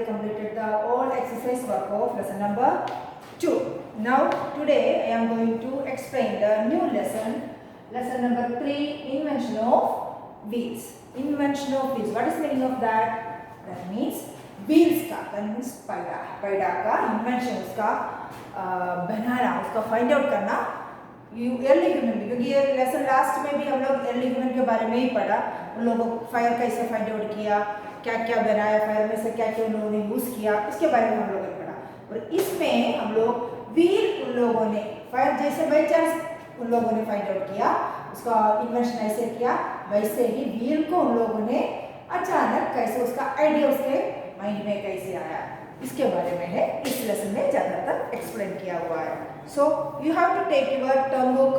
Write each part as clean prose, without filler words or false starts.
completed the all exercise work of lesson number 2. Now today I am going to explain the new lesson, lesson number 3, invention of wheels. Invention of wheels. What is meaning of that? That means wheels का, that means पैडा का invention उसका बनाना, उसका find out करना early human भी, क्योंकि ये lesson last में भी हम लोग अर्ली ह्यूमन के बारे में ही पढ़ा. उन लोगों फायर कैसे फाइंड आउट किया, क्या क्या बनाया, फायर में से क्या क्या उन लोगों ने यूज़ किया, इसके बारे में हम लोगों ने पढ़ा. और इसमें हम लोग व्हील उन लोगों ने फायर जैसे बाई चांस उन लोगों ने फाइंड आउट किया, उसका इन्वेंशन ऐसे किया, वैसे ही व्हील को उन लोगों ने अचानक कैसे उसका आइडिया उसके माइंड में कैसे आया, इसके बारे में है इस लेसन में ज़्यादातर एक्सप्लेन किया हुआ है. So you have to take your term book,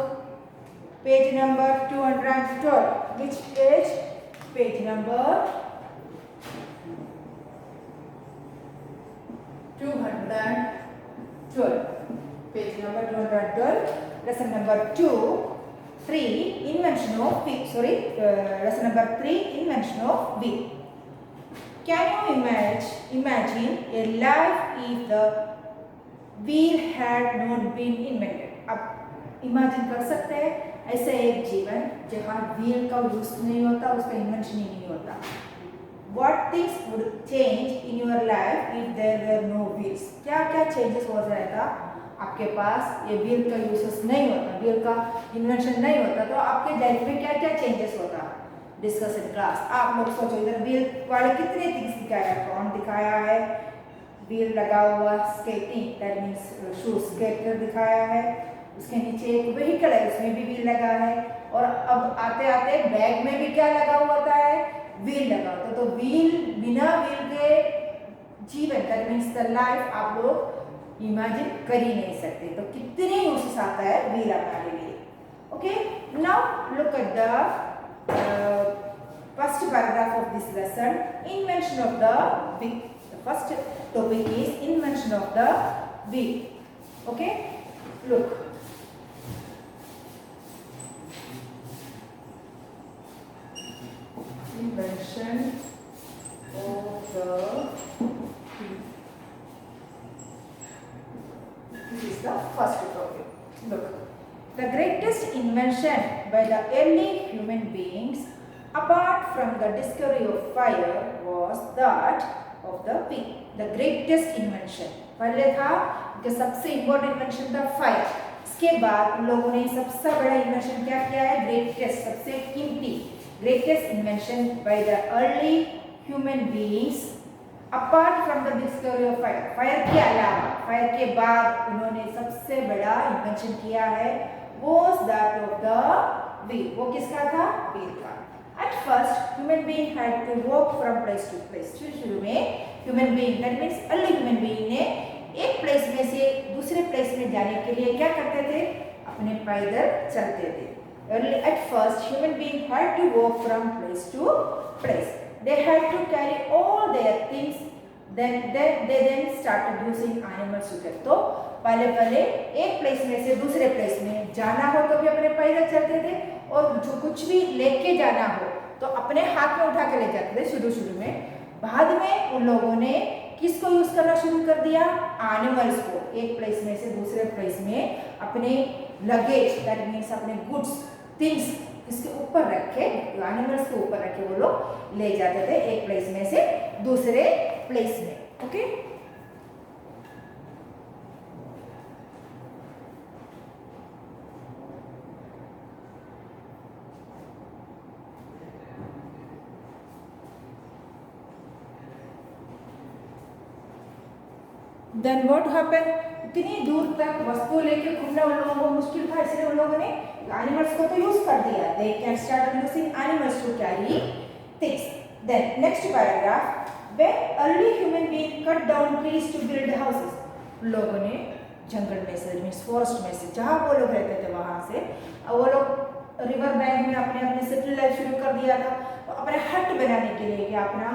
page number 212. Which page? Page number 212. Page number 212. Lesson number 2, 3, invention of wheel. Sorry, lesson number 3, invention of wheel. Can you imagine a life if the wheel had not been invented? अब imagine कर सकते हैं ऐसा एक जीवन जहाँ wheel का use नहीं होता, उसका इन्वेंशन ही नहीं होता. What things would change in your life if there were no wheels? क्या क्या चेंजेस हो जाएगा आपके पास ये व्हील का यूजेस नहीं होता, व्हील का इन्वेंशन नहीं होता, तो आपके लाइफ में क्या क्या चेंजेस होता? Discuss in class. आप लोग सोचो इधर व्हील वाले कितने थिंग्स दिखाया है. कौन दिखाया है? व्हील लगा हुआ skating, that means shoes, skater दिखाया है. उसके नीचे एक व्हीकल है, उसमें भी व्हील लगा है. और अब आते आते बैग में भी क्या लगा हुआ होता है? व्हील लगा होता है. तो व्हील, बिना व्हील के जीवन, दैट मीन्स द लाइफ आप लोग इमेजिन कर ही नहीं सकते. तो कितने यूजेस आता है व्हील हमारे लिए. Okay, now look at the first paragraph of this lesson, invention of the wheel. The first topic is invention of the wheel. Okay, look. Invention of the wheel. This is the first topic. Look. The greatest invention by the early human beings, apart from the discovery of fire, was that of the wheel. The greatest invention. पहले था कि सबसे important invention था fire. इसके बाद उन लोगों ने सबसे बड़ा इन्वेंशन क्या किया है? ग्रेटेस्ट, सबसे कीमती, greatest invention by the early human beings apart from the discovery of fire. Fire के अलावा, फायर के बाद उन्होंने सबसे बड़ा इन्वेंशन किया है, was that of the wheel. वो किसका था? व्हील का. At first, human being had to walk from place to place. शुरू में human being, that means early human being ने एक प्लेस में से दूसरे प्लेस में जाने के लिए क्या करते थे? अपने पैदल चलते थे. At first, human being had to walk from place to place. They had to carry all their things. Then they started using animals to get. तो पहले एक प्लेस में से दूसरे प्लेस में जाना हो तो भी अपने पैदल चलते थे, और जो कुछ भी लेके जाना हो तो अपने हाथ में उठा के ले जाते थे शुरू में. बाद में उन लोगों ने किसको यूज करना शुरू कर दिया? एनिमल्स को. एक प्लेस में से दूसरे प्लेस में अपने लगेज, दैट मीन्स अपने गुड्स, थिंग्स इसके ऊपर रखे, एनिमल्स के ऊपर रखे वो लोग ले जाते थे एक प्लेस में से दूसरे प्लेस में. Okay, then what happen? इतनी दूर तक वस्तु लेके घूमना उन लोगों को मुश्किल था, इसलिए उन लोगों ने एनिमल्स को तो यूज कर दिया. They can start using animals to carry things. Then next paragraph, when early human being cut down trees to build houses. उन लोगों ने जंगल में से, मीन्स फॉरेस्ट में से, जहाँ वो लोग रहते थे वहाँ से वो लोग रिवर बैंक में अपने सेटल लाइफ शुरू कर दिया था. तो अपने हट बनाने के लिए या अपना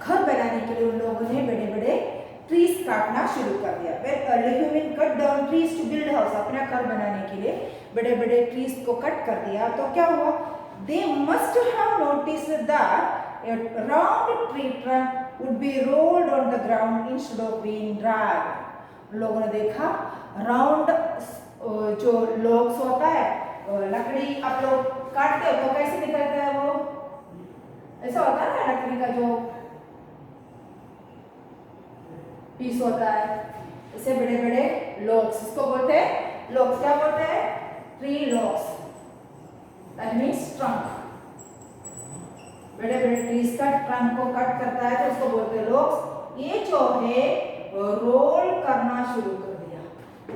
घर बनाने के लिए उन लोगों ने बड़े बड़े ट्रीज काटना शुरू कर दिया. When early human cut down trees to build house, अपना घर बनाने के लिए बड़े बड़े ट्रीज को कट कर दिया, तो क्या हुआ? They must have noticed that a round tree trunk would be rolled on the ground instead of being dragged. लोगों ने देखा राउंड जो लॉग्स होता है, लकड़ी आप लोग काटते हो तो कैसे निकलता है, वो ऐसा होता है ना, लकड़ी का जो पीस होता है, इसे बड़े बड़े लॉग्स, इसको बोलते हैं लॉग्स। क्या बोलते हैं? Tree logs, that means trunk. बड़े बड़े ट्रीज का ट्रंक को कट करता है तो उसको बोलते हैं लॉग्स। ये जो है रोल करना शुरू कर दिया,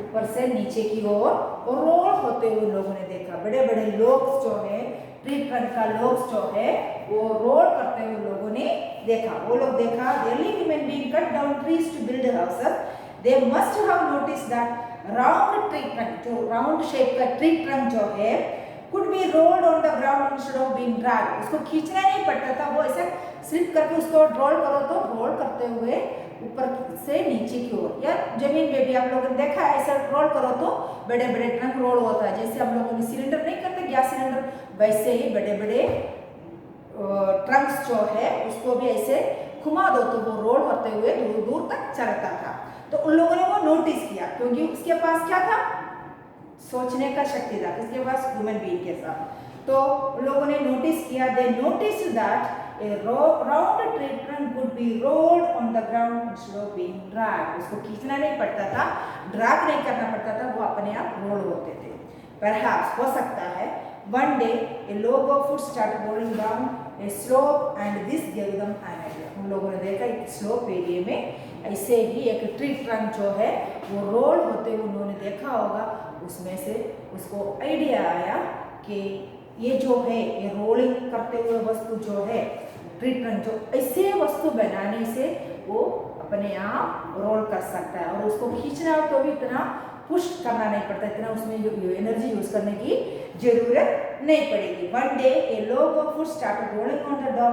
ऊपर से नीचे की ओर रोल होते हुए लोगों ने देखा। बड़े बड़े लॉग्स जो है, ट्री ट्रंक का लॉग्स जो है, वो रोल करते हुए लोगों ने देखा। वो लोग देखा, the early human being cut down trees to build houses. They must have noticed that round tree trunk, जो राउंड शेप का ट्री ट्रंक जो है, could be rolled on the ground instead of being dragged. उसको खींचना नहीं पड़ता था, वो ऐसे स्लिप करके उसको रोल करो तो रोल करते हुए ऊपर से नीचे की ओर, या जमीन में भी आप लोगों ने देखा है, ऐसे रोल करो तो बड़े बड़े ट्रंक रोल होता है। जैसे हम लोगों ने सिलेंडर नहीं करते गैस सिलेंडर, वैसे ही बड़े बड़े ट्रंक्स जो है उसको भी ऐसे घुमा दो तो वो रोल होते हुए दूर दूर तक चलता था। तो उन लोगों ने वो नोटिस किया, क्योंकि उसके पास क्या था? सोचने का शक्ति था, किसके पास? ह्यूमन बीइंग के साथ। तो लोगों ने नोटिस किया, they noticed that a round tree trunk could be rolled on the ground instead of being dragged. उसको खींचना नहीं पड़ता था, ड्रैग नहीं करना पड़ता था, वो अपने आप रोल होते थे। Perhaps हो सकता है one day a log of wood started rolling down a slope and this gave them an idea. उन लोगों ने देखा एक स्लोप एरिया में ऐसे ही एक ट्री ट्रंक जो है वो रोल होते हुए उन्होंने देखा होगा, उसमें से उसको आइडिया आया कि ये जो है, ये रोलिंग करते हुए वस्तु जो है, ट्री ट्रंक, जो ऐसे वस्तु बनाने से वो अपने आप रोल कर सकता है और उसको खींचना हो तो भी इतना पुश करना नहीं पड़ता, इतना उसमें जो एनर्जी यूज करने की जरूरत नहीं पड़ेगी। One day A log of wood started rolling on the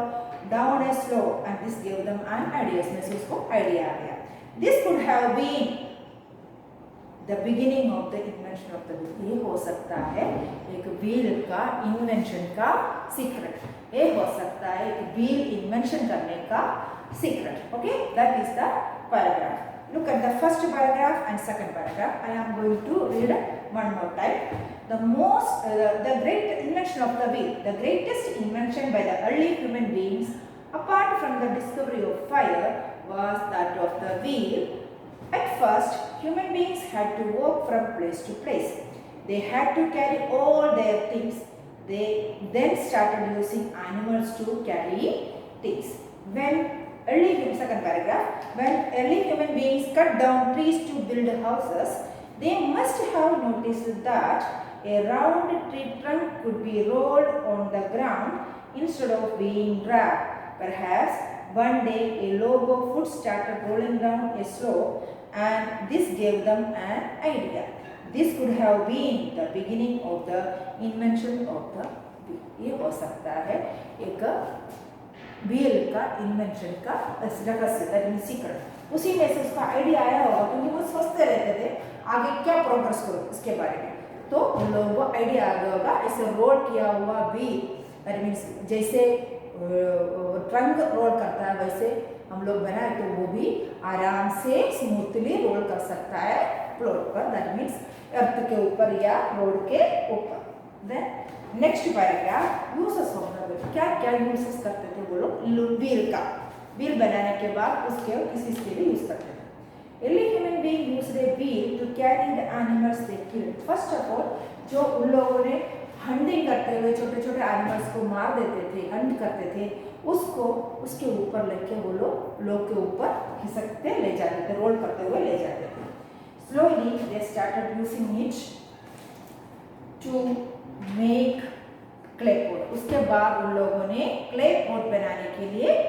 down a slope and this gave them an idea. इसमें से उसको आइडिया आ गया। This could have been the beginning of the invention of the wheel. ये हो सकता है एक wheel का इन्वेंशन का सीक्रेट, ये हो सकता है एक व्हील इन्वेंशन करने का secret. Okay, that is the paragraph. Look at the first paragraph and second paragraph. I am going to read one more time. The great invention of the wheel, the greatest invention by the early human beings, apart from the discovery of fire, was that of the wheel. At first, human beings had to walk from place to place. They had to carry all their things. They then started using animals to carry things. Second paragraph, when early human beings cut down trees to build houses, they must have noticed that a round tree trunk could be rolled on the ground instead of being dragged. Perhaps one day a log of wood started rolling down a slope and this gave them an idea. This could have been the beginning of the invention of the wheel. ये हो सकता है एक wheel का invention का रहस्य, that means secret. उसी में से उसका आइडिया आया होगा, क्योंकि वो सोचते रहते थे आगे क्या प्रोग्रेस करो इसके बारे में, तो उन लोगों को आइडिया आ गया होगा। ऐसे रोल किया हुआ व्हील, दैट मींस जैसे ट्रंक रोल करता है वैसे हम लोग बनाए तो वो भी आराम से स्मूथली रोल कर सकता है फ्लोर पर, दैट मीन्स अर्थ के ऊपर या रोड के ऊपर। Then next paragraph, uses of the wheel, क्या क्या यूजेस करते थे वो लोग व्हील का। व्हील बनाने के बाद उसके किसी के लिए यूज करते थे। early human being used a wheel to carry the animals they killed. First of all, जो उन लोगों ने हंटिंग करते हुए छोटे छोटे एनिमल्स को मार देते थे, हंट करते थे, उसको उसके ऊपर लेके वो लोग के ऊपर खिसकते ले जाते थे, रोल करते हुए ले जाते थे। Slowly they started using it to make clay pot. उसके बाद उन लोगों ने क्ले पॉट बनाने के लिए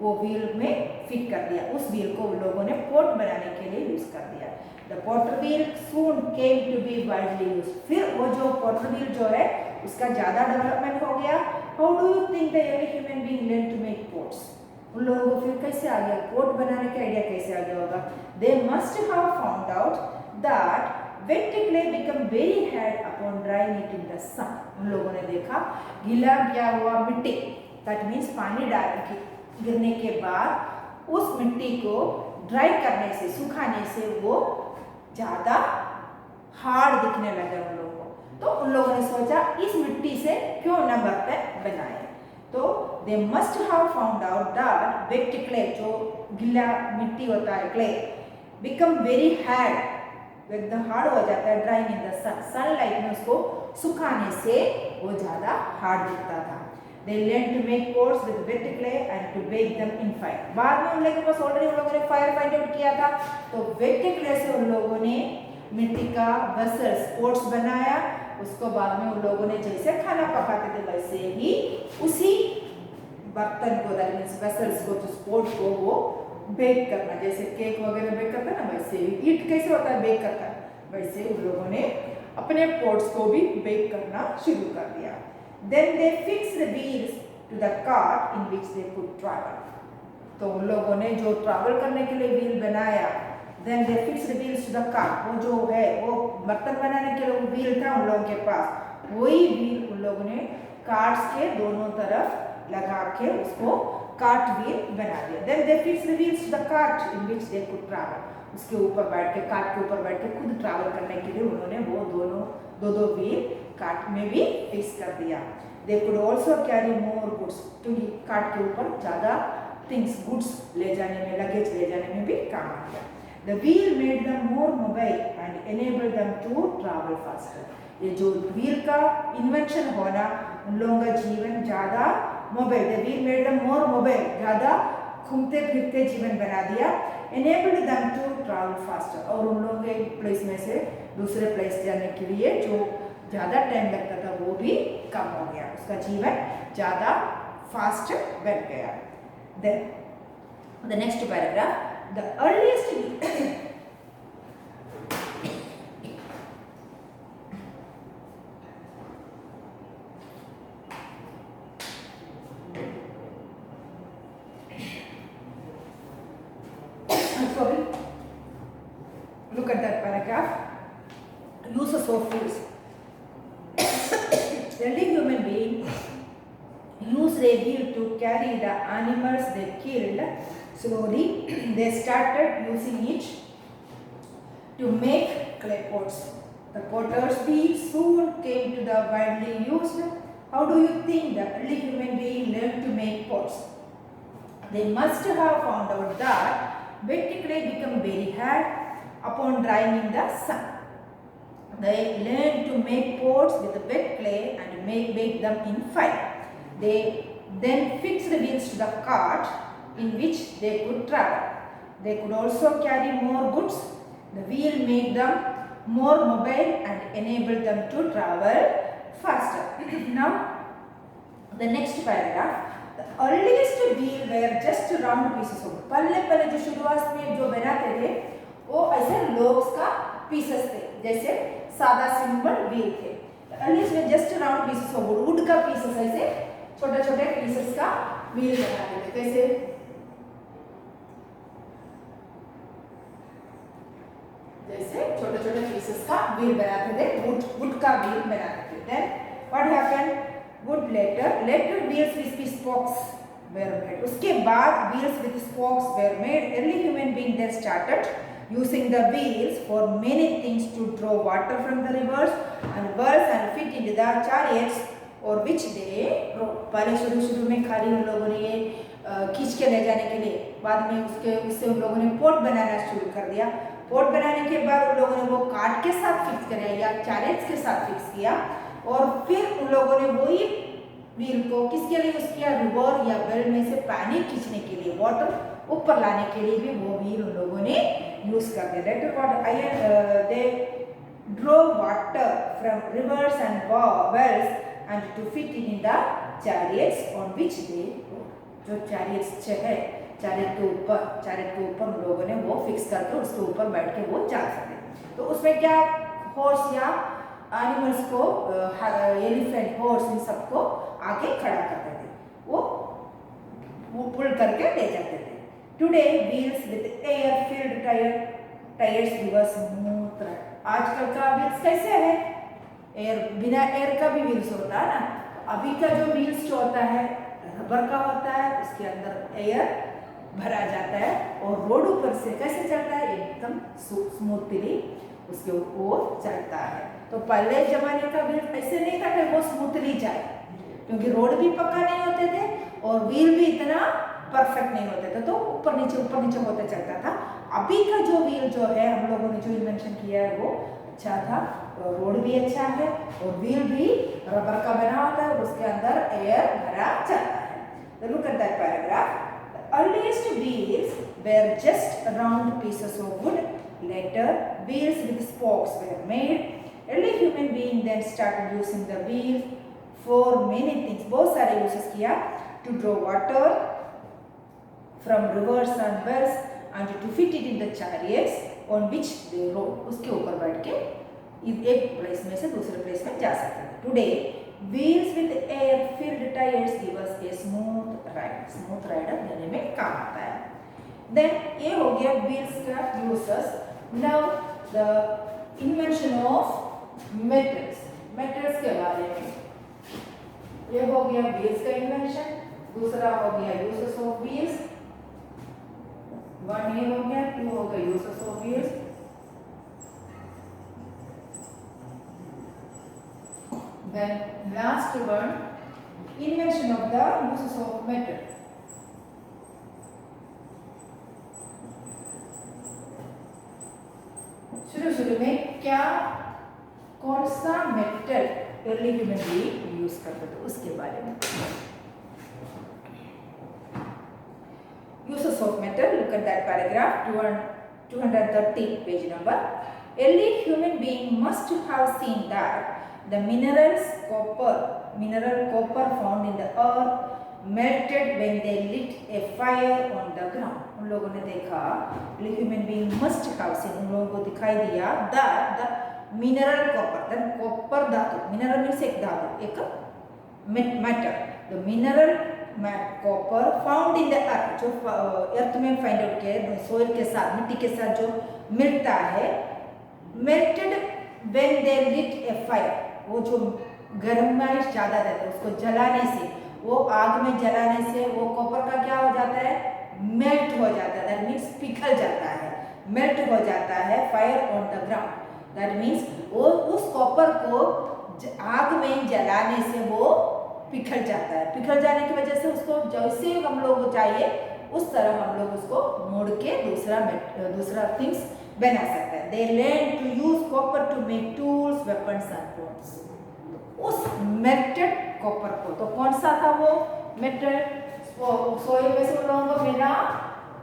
वो व्हील में फिट कर दिया, उस व्हील को उन लोगों ने पॉट बनाने के लिए यूज कर दिया। The potter wheel soon came to be widely used. फिर वो जो potter wheel जो है उसका ज़्यादा डेवलपमेंट हो गया। How do you think the early human being learned to make pots? उन लोगों को फिर कैसे आ गया पोट बनाने का आइडिया, कैसे आ गया होगा? They must have found out that wet clay become very hard upon drying it in the sun. उन लोगों ने देखा गीला किया हुआ मिट्टी, that means पानी डाल के गिरने के बाद उस मिट्टी को ड्राई करने से, सुखाने से वो ज़्यादा हार्ड दिखने लगे उन लोगों को। तो उन लोगों ने सोचा इस मिट्टी से क्यों न बर्तन बनाए। तो they must have found out that wet clay, जो गीला मिट्टी होता है क्ले, बिकम वेरी हार्ड, एकदम हार्ड हो जाता है drying in the sun, sunlight में उसको सुखाने से वो ज़्यादा हार्ड दिखता था। They learned to make pots with wet clay and to bake them in fire. बाद में उन लोगों के पास ऑलरेडी उन लोगों ने फायर फाइंड आउट किया था, तो वेट क्ले से उन लोगों ने मिट्टी का वेसल्स, पोट्स बनाया। उसको बाद में उन लोगों ने जैसे खाना पकाते थे वैसे ही उसी बर्तन को, दैट मींस वेसल्स को, उस पोट को वो बेक करना, जैसे केक वगैरह बेक करता है ना वैसे ही, ईट कैसे होता है बेक करता है, वैसे उन लोगों ने अपने पोट्स को भी बेक करना शुरू कर दिया। Then they fixed the wheels to the cart in which they could travel. तो उन लोगों ने जो ट्रैवल करने के लिए व्हील बनाया, then they fixed the wheels to the cart, वो जो है वो बर्तन बनाने के लिए वो व्हील था उन लोगों के पास, वही व्हील उन लोगों ने कार्ट्स के दोनों तरफ लगा के उसको कार्ट व्हील बना दिया। Then they fixed the wheels to the cart in which they could travel. उसके ऊपर बैठ के, कार्ट के ऊपर बैठ के खुद ट्रैवल करने के लिए उन्होंने वो दोनों दो व्हील कार्ट में भी फिक्स कर दिया। They could also carry more goods, क्योंकि कार्ट के ऊपर ज़्यादा थिंग्स, गुड्स ले जाने में, लगेज ले जाने में भी काम आ गया। The wheel made them more mobile and enabled them to travel faster. ये जो व्हील का इन्वेंशन होना उन लोगों का जीवन ज़्यादा mobile, the wheel made them more mobile, ज़्यादा घूमते फिरते जीवन बना दिया। Enabled them to travel faster, और उन लोगों के एक प्लेस में से दूसरे प्लेस जाने के लिए जो ज़्यादा टाइम लगता था वो भी कम हो गया, उसका जीवन ज़्यादा फास्ट बन गया। Then the next paragraph, the earliest sorry, look at that paragraph. Uses of wheels. Early human beings used a wheel to carry the animals they killed. Slowly, they started using it to make clay pots. The potter's wheel soon came to the widely used. How do you think the early human being learned to make pots? They must have found out that wet clay become very hard upon drying in the sun. They learned to make pots with wet clay and bake them in fire. They then fixed the wheels to the cart in which they could travel. They could also carry more goods. The wheel made them more mobile and enabled them to travel faster. Now, the next paragraph. The earliest wheel were just round pieces of wood. पहले जो शुरुआत में जो बनाते थे वो ऐसे logs का pieces थे, जैसे सादा सिंपल व्हील थे। अर्लीस्ट में just round pieces of would, would का पीसेस ऐसे छोटे छोटे पीसेस का व्हील बनाते थे, कैसे जैसे छोटे छोटे पीसेस का व्हील बनाते थे, वुड का व्हील बनाते थे। Then what happened, wood later wheels with spokes were made. उसके बाद wheels with spokes were made. Early human beings then started using the wheels for many things, to draw water from the rivers and wells and fit into the chariots or which they rode. पहले शुरू में खाली उन लोगों ने ये खींच के ले जाने के लिए, बाद में उससे उन लोगों ने पोट बनाना शुरू कर दिया। पोट बनाने के बाद उन लोगों ने वो कार्ट के साथ फिक्स किया या चैरियट्स के साथ फिक्स किया, और फिर उन लोगों ने वही व्हील को किसके लिए यूज किया, रिवर या वेल में से पानी खींचने के लिए, वाटर ऊपर लाने के लिए भी वो व्हील उन लोगों ने यूज कर दिया। Later what they draw water from rivers and wells and to fit in the chariots on which they rode. जो चैरियट्स है, चैरियट के ऊपर उन लोगों ने वो फिक्स करके उसके ऊपर बैठ के वो जा सकते। तो उसमें क्या हॉर्स या एनिमल्स को, एलिफेंट, हॉर्स, इन सबको आगे खड़ा करते थे, वो पुल करके ले जाते थे। Today wheels with air filled tyres give us smooth ride. आजकल का व्हील्स कैसे है, एयर, बिना एयर का भी व्हील्स होता है ना। अभी का जो व्हील्स जो होता है रबर का होता है, उसके अंदर एयर भरा जाता है और रोड ऊपर से कैसे चलता है, एकदम स्मूथली उसके ऊपर चलता है। तो पहले जमाने का व्हील ऐसे नहीं था कि वो स्मूथली जाए, क्योंकि रोड भी पक्का नहीं होते थे और व्हील भी इतना परफेक्ट नहीं होते थे, तो ऊपर नीचे होते चलता था। अभी का जो व्हील जो है हम लोगों ने जो इन्वेंशन किया है वो अच्छा था, रोड भी अच्छा है और व्हील भी रबर का बना होता है और उसके अंदर एयर भरा चलता है। Look at that paragraph. The earliest wheels were just round pieces of wood. Later, wheels with spokes were made. Early human beings then started using the wheel for many things. बहुत सारे uses किया, to draw water from rivers and wells and to fit it in the chariots on which they rode. उसके ऊपर बैठ के एक place में से दूसरे प्लेस में जा सकते हैं। Today, wheels with air-filled tires give us a smooth ride. Smooth rider देने में काम आता है। Then ये हो गया wheels का uses. Now the invention of metals. Metals के बारे में ये हो गया wheels का invention, दूसरा हो गया uses of wheels। वन ये हो गया, टू हो गया uses of wheels। Then last one, invention of the uses of metal. शुरू में क्या कौन सा metal early human being use करते थे उसके बारे में। Uses of metal, look at that paragraph 230 page number. Early human being must have seen that the mineral copper found in the earth melted when they lit a fire on the ground. उन लोगों ने देखा, human being must have seen, उन लोगों को दिखाई दिया that the mineral copper, then copper धातु, mineral means एक धातु, एक matter, the mineral copper found in the earth, जो earth में find out किया, soil के साथ, मिट्टी के साथ जो मिलता है, melted when they lit a fire, वो जो गर्माइश ज़्यादा रहता है उसको जलाने से, वो आग में जलाने से वो कॉपर का क्या हो जाता है, मेल्ट हो जाता है, दैट मीन्स पिघल जाता है, मेल्ट हो जाता है, fire on the ground, that means वो उस कॉपर को आग में जलाने से वो पिघल जाता है। पिघल जाने की वजह से उसको जैसे हम लोग को चाहिए उस तरह हम लोग उसको मोड़ के दूसरा थिंग्स बना सकते हैं। They learn to use copper to make tools, weapons and pots. उस melted copper को, तो कौन सा था वो melted? सोइल में से उन लोगों को मिला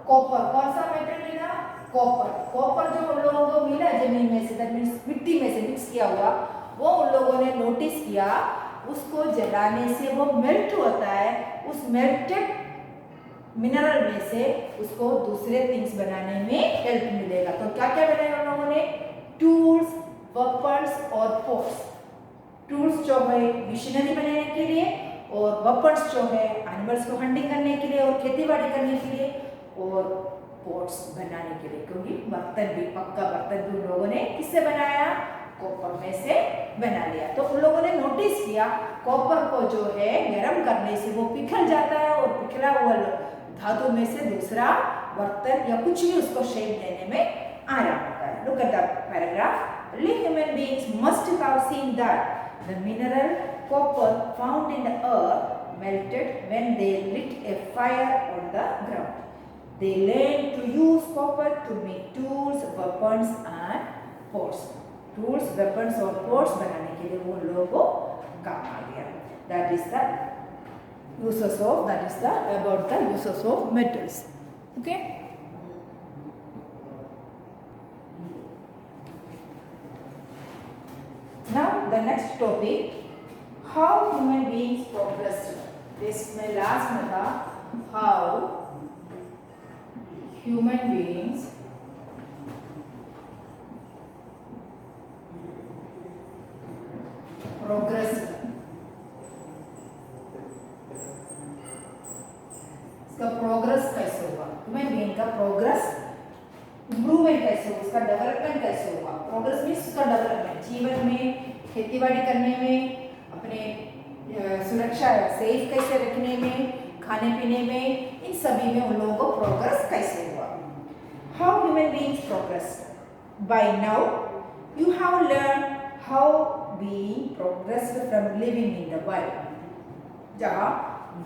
कॉपर। कौन सा मेटल मिला? कॉपर। कॉपर जो उन लोगों को मिला जमीन में से, दैट मीन्स मिट्टी में से मिक्स किया हुआ, वो उन लोगों ने नोटिस किया, उसको जलाने से वो मेल्ट होता है, उस मेल्टेड मिनरल में से उसको दूसरे थिंग्स बनाने में हेल्प मिलेगा। तो क्या क्या बनाया उन लोगों ने? टूल्स, वेपन्स और पोट्स। टूल्स जो है मशीनरी बनाने के लिए और वेपन्स जो है एनिमल्स को हंटिंग करने के लिए और खेतीबाड़ी करने के लिए, और पोट्स बनाने के लिए, क्योंकि बर्तन भी, पक्का बर्तन भी उन लोगों ने किससे बनाया? कॉपर में से बना लिया। तो उन लोगों ने नोटिस किया कॉपर को जो है गर्म करने से वो पिघल जाता है और पिघला हुआ धातु में से दूसरा बर्तन या कुछ भी उसको शेप देने में आराम होता है। Look at the paragraph. Early human beings must have seen that the mineral copper found in the earth melted when they lit a fire on the ground. They learned to use copper to make tools, weapons and pots. Tools, weapons और pots बनाने के लिए वो लोगों को काम आ गया। That is the uses of, that is the about the uses of metals. Okay. Now the next topic, how human beings progressed. This में last में था how human beings progressed. इसका प्रोग्रेस कैसे होगा? ह्यूमन बीइंग का progress, improvement कैसे होगा, उसका डेवलपमेंट कैसे होगा? प्रोग्रेस मीन्स उसका डेवलपमेंट, जीवन में, खेतीबाड़ी करने में, अपने सुरक्षा सेफ कैसे रखने में, खाने पीने में, इन सभी में उन लोगों को प्रोग्रेस कैसे हुआ। How human beings progress. By now you have learn how being progressed from living in the wild. जहाँ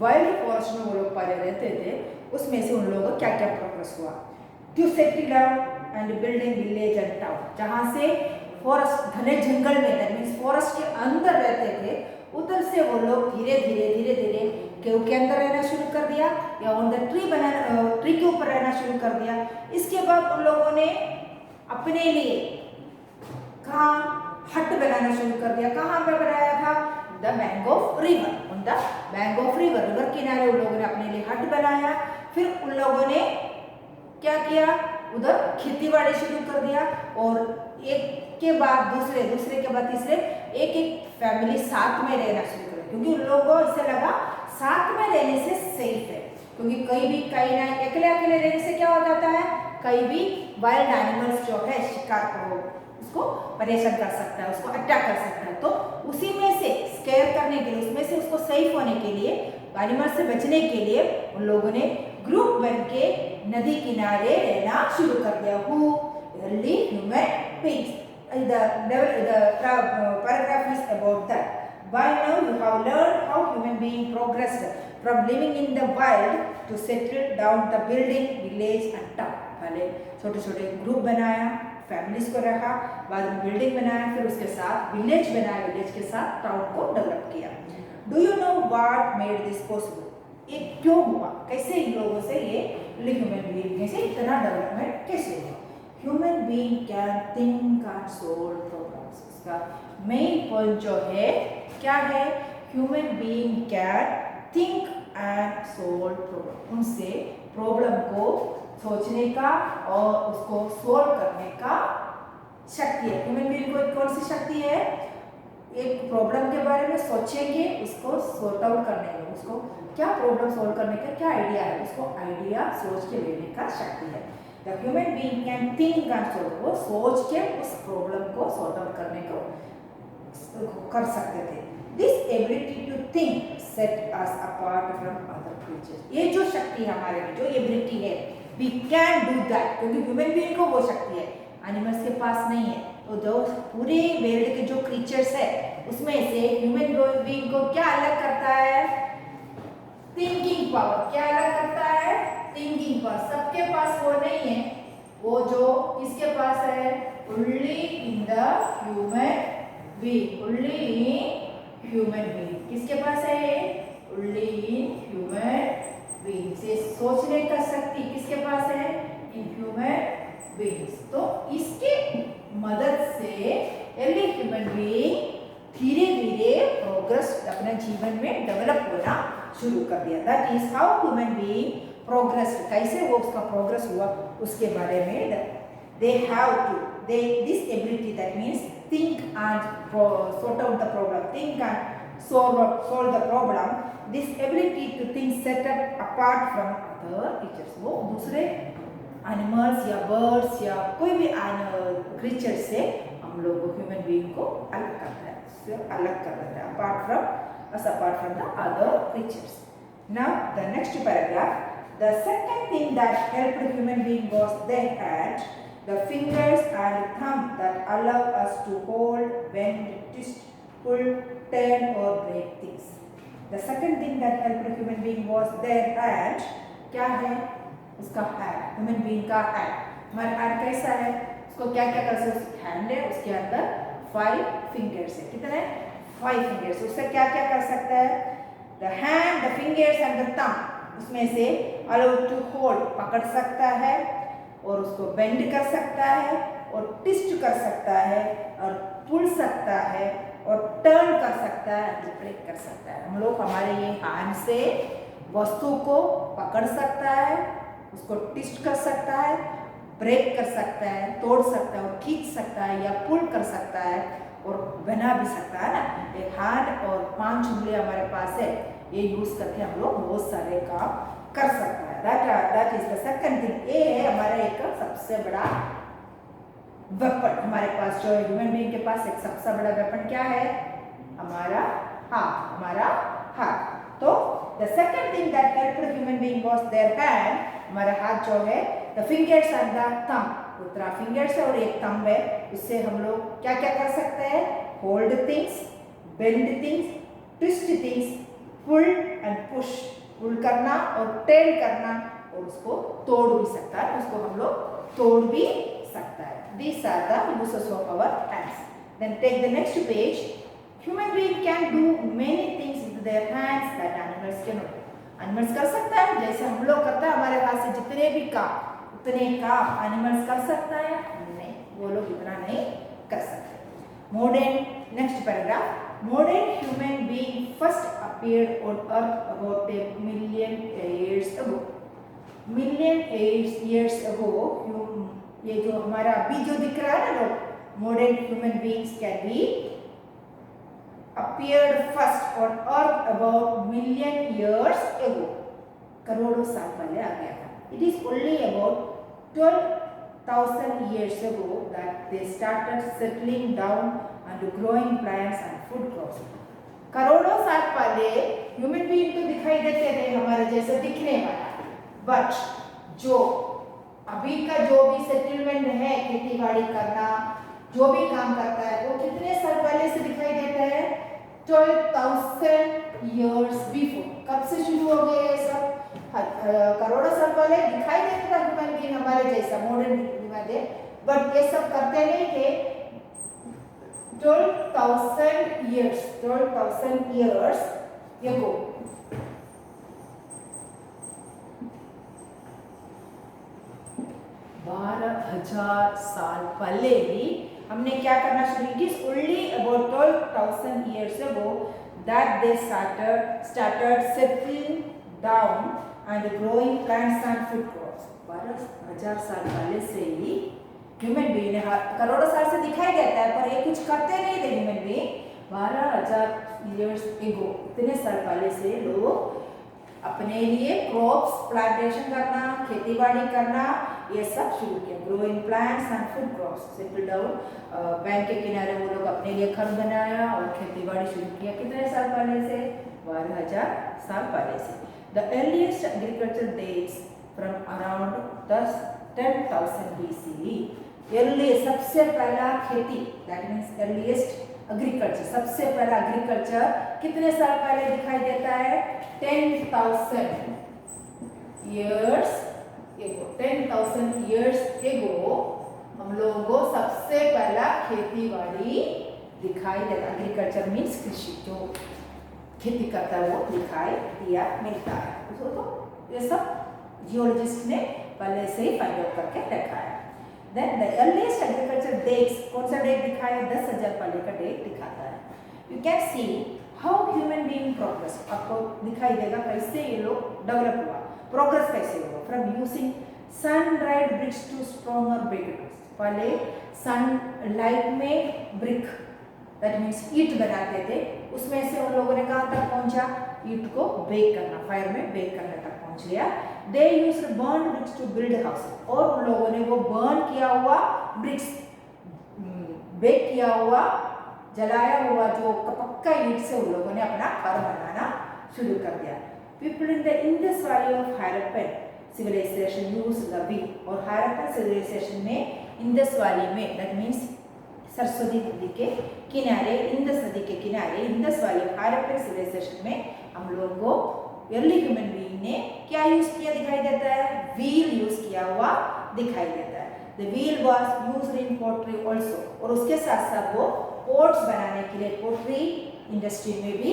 वाइल्ड फॉरेस्ट में वो लोग पहले रहते थे, उसमें से उन लोगों को क्या क्या प्रोग्रेस हुआ। To settle down and building village and town. जहाँ से फॉरेस्ट घने जंगल में, दैट मीन्स फॉरेस्ट के अंदर रहते थे, उधर से वो लोग धीरे धीरे केव के अंदर रहना शुरू कर दिया या ऑन द ट्री के ऊपर रहना शुरू कर दिया। इसके बाद उन लोगों ने अपने लिए कहाँ हट बनाना शुरू कर दिया। कहाँ पे बनाया था? The bank of river. On the bank of river, river किनारे उन लोगों ने अपने लिए हट बनाया। फिर उन लोगों ने क्या किया? उधर खेती बाड़ी शुरू कर दिया और एक के बाद दूसरे, दूसरे के बाद तीसरे, एक एक फैमिली साथ में रहना शुरू कर, क्योंकि उन लोगों को इससे लगा साथ में रहने से सेफ है। क्योंकि कहीं ना अकेले अकेले रहने से क्या हो जाता है, कहीं भी वाइल्ड एनिमल्स जो है शिकार को उसको परेशान कर सकता है, उसको अटैक कर सकता है। तो उसी में से स्केयर करने के लिए, उसमें से उसको सेफ होने के लिए, एनिमल से बचने के लिए उन लोगों ने ग्रुप बन के नदी किनारे रहना शुरू कर दिया। Who early human beings. The paragraph is about that. By now you have learned how human being progressed from living in the wild to settle down the building village and town. पहले छोटे छोटे group बनाया, families को रखा, बाद में building बनाया, फिर उसके साथ विलेज बनाया, विलेज के साथ टाउन को डेवलप किया। Do you know what made this possible? ये क्यों हुआ, कैसे इन लोगों से ये ह्यूमन बीइंग कैसे इतना डेवलपमेंट कैसे हुआ? Human being can think and solve problems. इसका मेन पॉइंट जो है क्या है? Human being can think and solve problem. उनसे प्रॉब्लम को सोचने का और उसको सॉल्व करने का शक्ति है। ह्यूमन बीइंग को कौन सी शक्ति है? एक प्रॉब्लम के बारे में सोचेंगे, उसको सॉर्ट आउट करने में, उसको क्या प्रॉब्लम सॉल्व करने का क्या आइडिया है, उसको आइडिया सोच के लेने का शक्ति है। The human being can think and solve. वो सोच के उस प्रॉब्लम को सॉर्ट आउट करने को कर सकते थे। This ability to think set us apart from other creatures. ये जो शक्ति हमारे में, जो एबिलिटी है, वी कैन डू दैट, क्योंकि ह्यूमन बीइंग को वो शक्ति है, एनिमल्स के पास नहीं है। तो जो पूरे वर्ल्ड के जो क्रीचर्स है, उसमें से ह्यूमन बीइंग को क्या अलग करता है? Thinking power. क्या अलग करता है? Thinking power. सबके पास वो नहीं है, वो जो किसके पास है? Only in the human being. Only in human being. किसके पास है? Only in human being. से सोचने का शक्ति किसके पास है? In human beings. तो इसके मदद से एवरी ह्यूमन बीइंग धीरे धीरे प्रोग्रेस अपने जीवन में डेवलप होना शुरू कर दिया। That is how human being progress. कैसे वो उसका प्रोग्रेस हुआ उसके बारे में they have to this ability, that means think and sort out the problem, think and solve the problem. This ability to think set up apart from other creatures. वो दूसरे animals या बर्ड्स या कोई भी क्रीचर से हम लोग human being को अलग करता है, अलग कर देता है, apart from the other creatures. Now the next paragraph, the second thing that helped human being was they had the fingers and thumb that allow us to hold, bend, twist, pull, turn or break things. The second thing that helped human being was their hand. क्या है? उसका hand, human being का hand. हमारा hand कैसा है? उसको क्या क्या कर सकते हैं? हैंड है, उसके अंदर 5 फिंगर्स है। कितने? 5 फिंगर्स। उससे क्या क्या कर सकता है? The hand, the fingers and the thumb, उसमें से अलाउ टू होल्ड, पकड़ सकता है, और उसको बेंड कर सकता है, और ट्विस्ट कर सकता है, और पुल सकता है, और टर्न कर सकता है, और ब्रेक कर सकता है। हम लोग हमारे ये हैंड से वस्तु को पकड़ सकता है, उसको ट्विस्ट कर सकता है, ब्रेक कर सकता है, तोड़ सकता है, और खींच सकता है, या पुल कर सकता है, और बना भी सकता है ना। एक हाथ और 5 उंगली हमारे पास है, ये यूज करके हम लोग बहुत सारे काम कर सकता है। That is the second thing. ये है हमारा एक सबसे बड़ा वेपन। हमारे पास जो ह्यूमन बीइंग के पास एक सबसे बड़ा वेपन क्या है? हमारा हाथ। हमारा हाथ। तो the second thing that helped human being was their hand, हमारा हाथ जो है, the fingers and the thumb, उतरा फिंगर्स है और एक थंब है, उससे हम लोग क्या क्या कर सकते हैं, hold things, bend things, twist things, pull and push, pull करना और टेल करना, और उसको तोड़ भी सकता है, उसको हम लोग तोड़ भी सकता है. These are the uses of our hands. Then take the next page. Human being can do many things with their hands that animals cannot. Animals कर सकता है जैसे हम लोग करता है, हमारे हाथ से जितने भी काम, उतने काम animals कर सकता है नहीं, वो लोग इतना नहीं कर सकते. Modern, next paragraph. Modern human being first appeared on earth about a million years ago. Million years ago, ये जो हमारा अभी जो दिख रहा है ना लोग, modern human beings can be appeared first on earth about million years ago. करोड़ों साल पहले आ गया था. It is only about 12,000 years ago that they started settling down and growing plants and food crops. करोड़ों साल पहले ह्यूमन बीइंग तो दिखाई देते थे हमारे जैसे दिखने वाला, बट जो अभी का जो भी सेटलमेंट है, खेती बाड़ी करना, जो भी काम करता है, वो कितने साल पहले से दिखाई देता है, 12,000 years before. कब से शुरू हो गया ये सब? करोड़ों साल पहले दिखाई देता था ह्यूमन बीइंग हमारे जैसा मॉडर्न में, बट ये सब करते नहीं थे. 12,000 years ago. 12,000 साल पहले ही हमने क्या करना शुरू की? Only about 12,000 years ago that they started settling down and growing plants and food crops. 12,000 साल पहले से ही ह्यूमन बीइंग, करोड़ों साल से दिखाई देता है पर ये कुछ करते नहीं थे ह्यूमन बीइंग. 12,000 years ago, इतने साल पहले से लोग अपने लिए क्रॉप्स प्लांटेशन करना, खेती बाड़ी करना, ये सब शुरू किया. Growing plants and food crops, settle down, bank के किनारे वो लोग अपने लिए घर बनाया और खेती बाड़ी शुरू किया. कितने साल पहले से? 12,000 साल पहले से. The earliest agriculture dates from around 10,000 BCE. Earliest, सबसे पहला खेती, दैट मीन्स अर्लीस्ट एग्रीकल्चर, सबसे पहला एग्रीकल्चर कितने साल पहले दिखाई देता है? 10,000 years ago. 10,000 years ago हम लोगों को सबसे पहला खेती बाड़ी दिखाई देता. एग्रीकल्चर मीन्स कृषि, जो खेती करता है वो दिखाई दिया मिलता है. तो ये सब जियोलॉजिस्ट ने पहले से ही फाइंड आउट करके रखा है. Then the earliest agriculture dates, कौन सा डेट दिखाया? 10,000 पहले का डेट दिखाता है. You can see how human being progress, आपको दिखाई देगा कैसे ये लोग डेवलप हुआ, प्रोग्रेस कैसे हुआ. From using sun dried bricks to stronger briquettes. पहले सन लाइट में ब्रिक, दैट मीन्स ईंट बनाते थे, उसमें से उन लोगों ने कहाँ तक पहुंचा? ईंट को बेक करना, फायर में बेक करने तक पहुंच गया. They used burned bricks to build houses. और उन लोगों ने वो बर्न किया हुआ ब्रिक्स, बेक किया हुआ, जलाया हुआ जो पक्का ईंट से उन लोगों ने अपना घर बनाना शुरू कर दिया. People in the Indus Valley of Harappan civilization used the wheel. और Harappan civilization में इंडस वैली में, दैट मीन्स सरस्वती नदी के किनारे, इंडस नदी के किनारे, इंडस वैली हारप्पन सिविलाइजेशन में हम लोगों को अर्ली ह्यूमन बीइंग ने क्या यूज किया दिखाई देता है? व्हील यूज किया हुआ दिखाई देता है. The wheel was used in pottery also. और उसके साथ साथ वो पोट्स बनाने के लिए पोट्री इंडस्ट्री में भी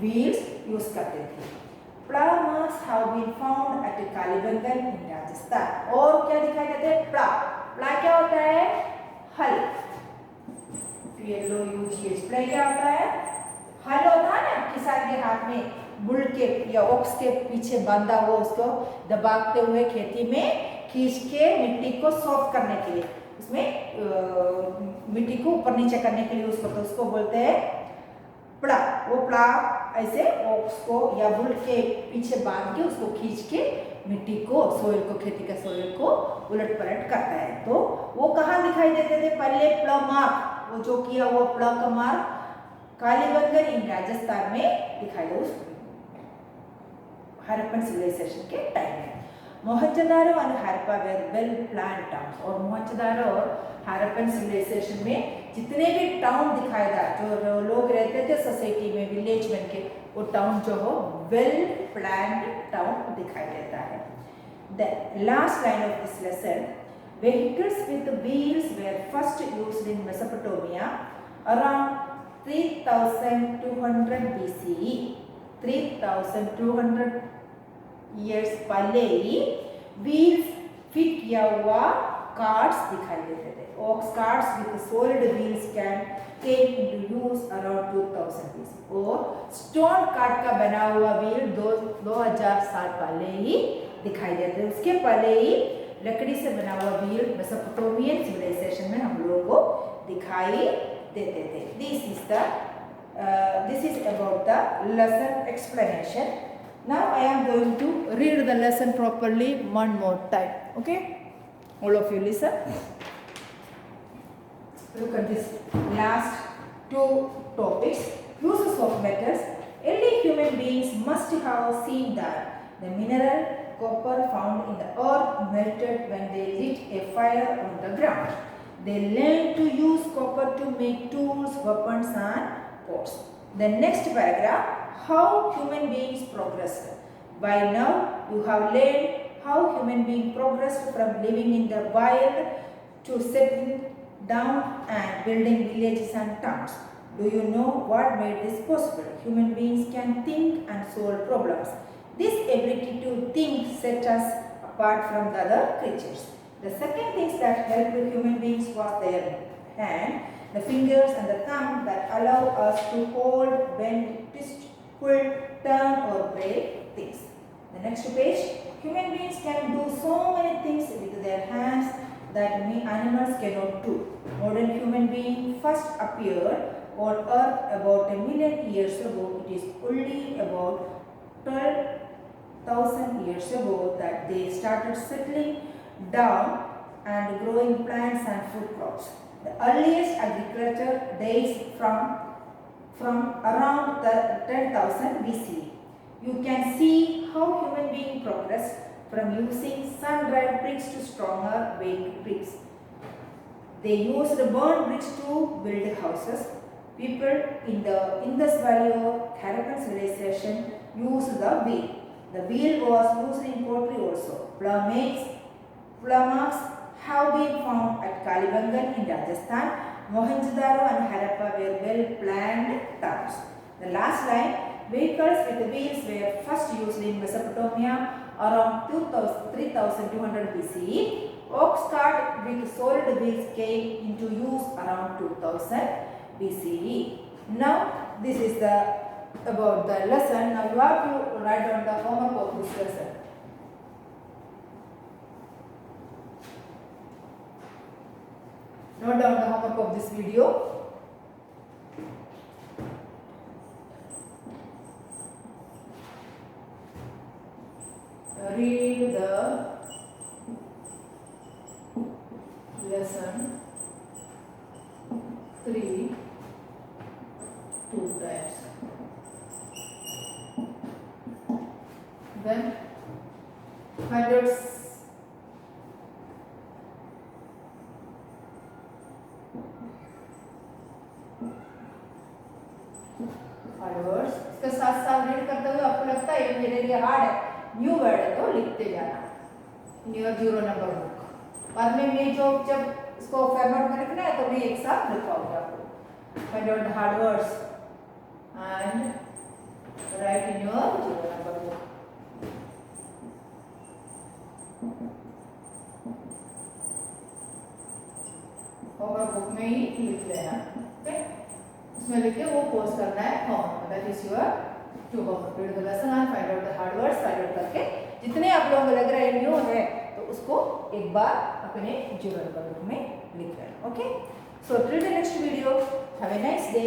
व्हील्स यूज करते थे. Plough marks have been found at Kalibangan in Rajasthan. और क्या दिखाई देता है? प्लाव. प्लाव क्या होता है? हल. प्लाव क्या होता है? हल होता है ना किसान के हाथ में, बुल के या ओक्स के पीछे बांधा हुआ, उसको दबाते हुए खेती में खींच के मिट्टी को सॉफ्ट करने के लिए, उसमें मिट्टी को ऊपर नीचे करने के लिए उसको बोलते हैं प्ला. वो प्ला ऐसे ओक्स को या बुल के पीछे बांध के उसको खींच के मिट्टी को, सोइल को, खेती का सोइल को उलट पलट करता है. तो वो कहाँ दिखाई देते थे? पहले प्ला मार्क, वो जो किया वो प्ला का मार्क कालीबंगन इन राजस्थान में दिखाई दे. हरप्पन सिविलाइजेशन के टाइम में। मोहनजोदारो और Harappa were well plan town. और मोहनजोदारो और हरप्पन सिविलाइजेशन में जितने भी टाउन दिखाया था, जो लोग रहते थे सोसाइटी में, विलेज बन के, वो टाउन जो हो वेल प्लान्ड टाउन दिखाई देता है। The last line of this lesson, vehicles with wheels were first used in Mesopotamia around 3200 BCE. 3200 years पहले ही व्हील्स फिट किया हुआ कार्ट्स दिखाई देते थे। Ox carts with solid wheels came into use around 2000 BC। और स्टोन कार्ट का बना हुआ व्हील 2000 साल पहले ही दिखाई देते थे। उसके पहले ही लकड़ी से बना हुआ व्हील मेसोपोटामियन सिविलाइजेशन में हम लोगों को दिखाई देते थे। This is about the lesson explanation. Now I am going to read the lesson properly one more time. Okay, all of you listen. Look at this last two topics. Uses of metals. Early human beings must have seen that the mineral copper found in the earth melted when they lit a fire on the ground. They learned to use copper to make tools, weapons and pots. The next paragraph, how human beings progressed. By now you have learned how human beings progressed from living in the wild to settling down and building villages and towns. Do you know what made this possible? Human beings can think and solve problems. This ability to think set us apart from the other creatures. The second things that helped human beings was their hand, the fingers and the thumb that allow us to hold, bend, twist, pull, turn or break things. The next page, human beings can do so many things with their hands that animals cannot do. Modern human being first appeared on earth about 1 million years ago. It is only about 12,000 years ago that they started settling down and growing plants and food crops. The earliest agriculture dates from around the 10,000 BC. You can see how human being progressed from using sun-dried bricks to stronger baked bricks. They used burnt bricks to build houses. People in the Indus Valley or Harappan civilization used the wheel. The wheel was used in pottery also. Plough marks have been found at Kalibangan in Rajasthan. Mohenjo-daro and Harappa were well-planned towns. The last line, vehicles with wheels were first used in Mesopotamia around 3200 BCE. Ox cart with solid wheels came into use around 2000 BCE. Now this is about the lesson. Now you have to write down the homework of this lesson. Note down the homework of this video. Read the lesson 3 2 times. Then find out words. इसके साथ साथ read करते हुए आपको लगता है ये मेरे लिए हार्ड है, न्यू वर्ड है, तो लिखते जाना इन योर 0 नंबर बुक। बाद में मैं जब इसको फॉर्मेट में लिखना है तो मैं एक साथ लिखवाऊंगी आपको। Find out the hard words and right in your 0 number book. Homework book में ही लिख लेना, ओके? उसमें लिख के वो पोस्ट करना है homework. That is your two homework. Read the lesson and find out the hard words. Find out करके जितने आप लोगों को लग रहा है न्यू है तो उसको एक बार अपने 0 नंबर बुक में लिख लेना, okay? So till the next video, have a nice day.